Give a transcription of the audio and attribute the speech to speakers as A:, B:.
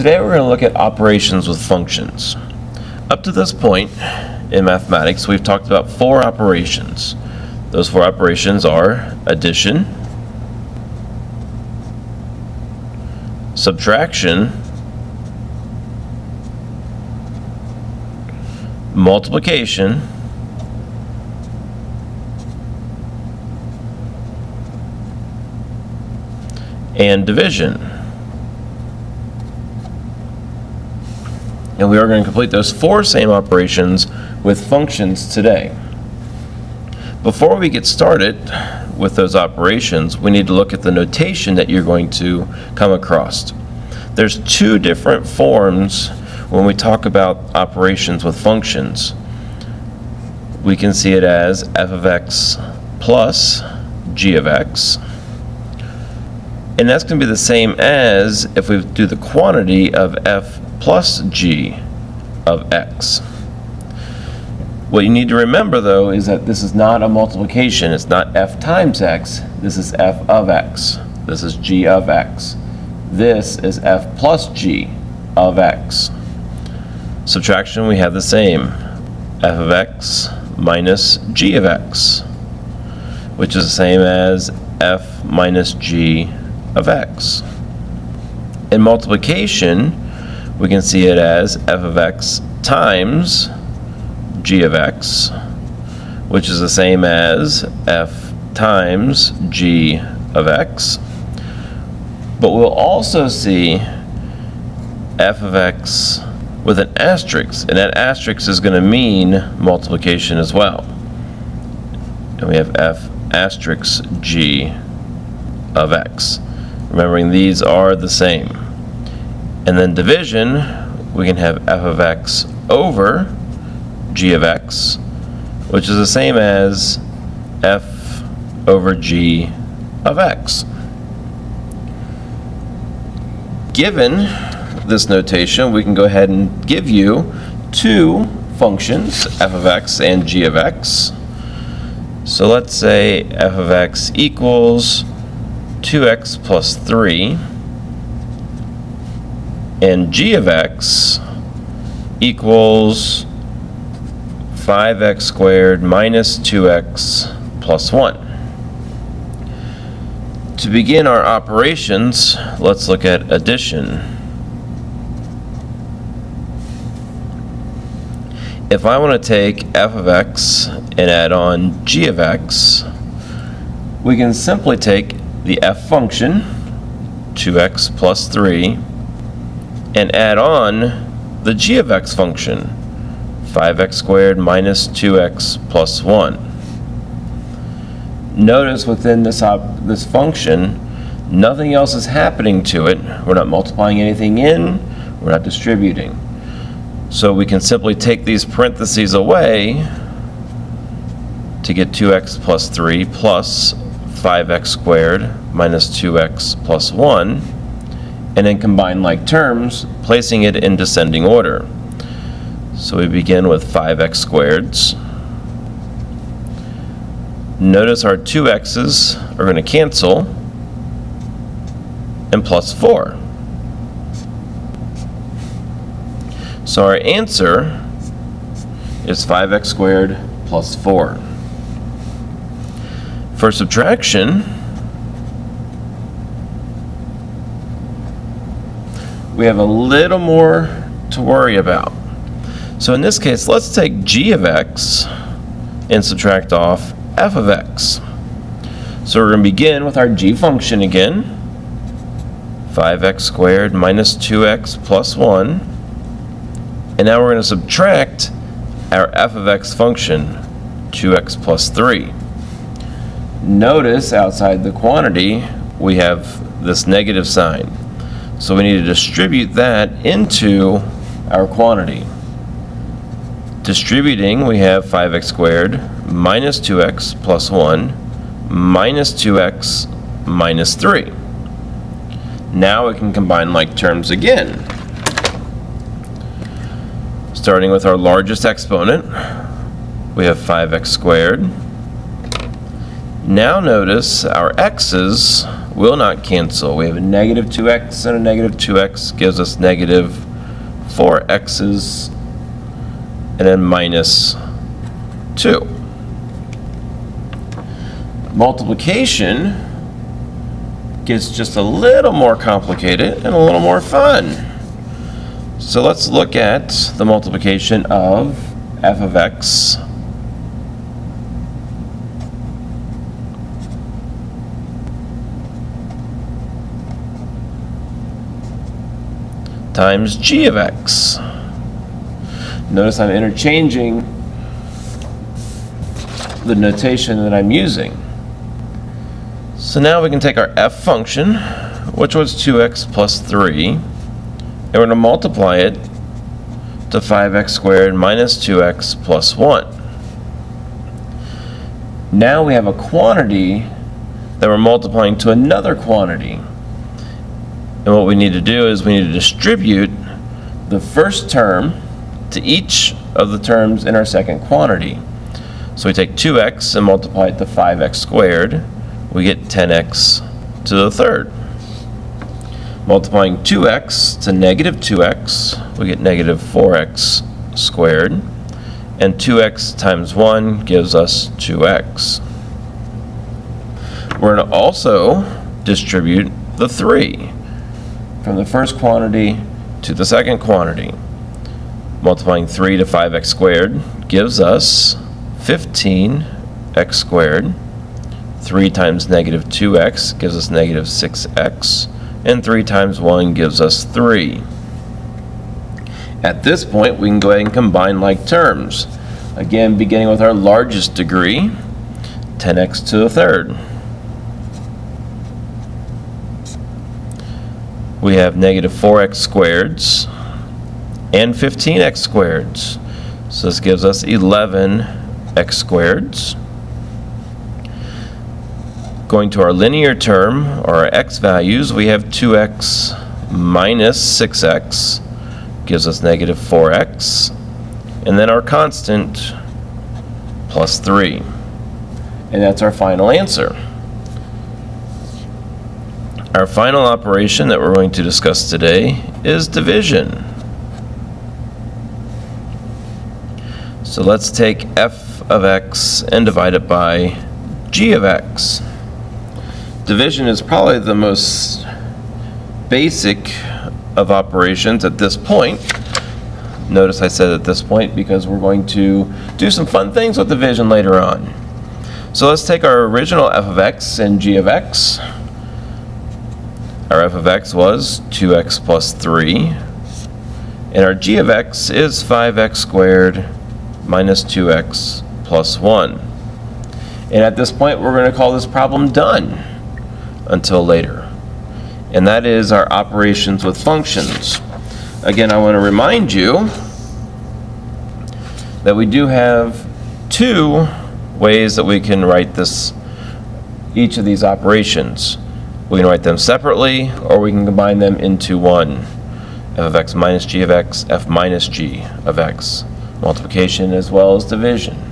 A: Today we're going to look at operations with functions. Up to this point in mathematics, we've talked about four operations. Those four operations are addition, subtraction, multiplication, and division. And we are going to complete those four same operations with functions today. Before we get started with those operations, we need to look at the notation that you're going to come across. There's two different forms when we talk about operations with functions. We can see it as f of x plus g of x. And that's going to be the same as if we do the quantity of f plus g of x. What you need to remember, though, is that this is not a multiplication. It's not f times x. This is f of x. This is g of x. This is f plus g of x. Subtraction, we have the same. F of x minus g of x, which is the same as f minus g of x. In multiplication, we can see it as f of x times g of x, which is the same as f times g of x. But we'll also see f of x with an asterisk, and that asterisk is going to mean multiplication as well. And we have f asterisk g of x. Remembering these are the same. And then division, we can have f of x over g of x, which is the same as f over g of x. Given this notation, we can go ahead and give you two functions, f of x and g of x. So let's say f of x equals 2x plus 3, and g of x equals 5x squared minus 2x plus 1. To begin our operations, let's look at addition. If I want to take f of x and add on g of x, we can simply take the f function, 2x plus 3, and add on the g of x function, 5x squared minus 2x plus 1. Notice within this function, nothing else is happening to it. We're not multiplying anything in, we're not distributing. So we can simply take these parentheses away to get 2x plus 3 plus 5x squared minus 2x plus 1, and then combine like terms, placing it in descending order. So we begin with 5x squareds. Notice our 2x's are going to cancel, and plus 4. So our answer is 5x squared plus 4. For subtraction, we have a little more to worry about. So in this case, let's take g of x and subtract off f of x. So we're going to begin with our g function again, 5x squared minus 2x plus 1. And now we're going to subtract our f of x function, 2x plus 3. Notice outside the quantity, we have this negative sign. So we need to distribute that into our quantity. Distributing, we have 5x squared minus 2x plus 1 minus 2x minus 3. Now we can combine like terms again. Starting with our largest exponent, we have 5x squared. Now notice our x's will not cancel. We have a negative 2x and a negative 2x gives us negative 4x's and then minus 2. Multiplication gets just a little more complicated and a little more fun. So let's look at the multiplication of f of x times g of x. Notice I'm interchanging the notation that I'm using. So now we can take our f function, which was 2x plus 3, and we're going to multiply it to 5x squared minus 2x plus 1. Now we have a quantity that we're multiplying to another quantity. And what we need to do is we need to distribute the first term to each of the terms in our second quantity. So we take 2x and multiply it to 5x squared. We get 10x to the third. Multiplying 2x to negative 2x, we get negative 4x squared. And 2x times 1 gives us 2x. We're going to also distribute the 3 from the first quantity to the second quantity. Multiplying 3 to 5x squared gives us 15x squared. 3 times negative 2x gives us negative 6x. And 3 times 1 gives us 3. At this point, we can go ahead and combine like terms. Again, beginning with our largest degree, 10x to the third. We have negative 4x squareds and 15x squareds. So this gives us 11x squareds. Going to our linear term, or our x values, we have 2x minus 6x, gives us negative 4x, and then our constant, plus 3. And that's our final answer. Our final operation that we're going to discuss today is division. So let's take f of x and divide it by g of x. Division is probably the most basic of operations at this point. Notice I said at this point because we're going to do some fun things with division later on. So let's take our original f of x and g of x. Our f of x was 2x plus 3, and our g of x is 5x squared minus 2x plus 1. And at this point, we're going to call this problem done until later. And that is our operations with functions. Again, I want to remind you that we do have two ways that we can write each of these operations. We can write them separately, or we can combine them into one. F of x minus g of x, f minus g of x. Multiplication as well as division.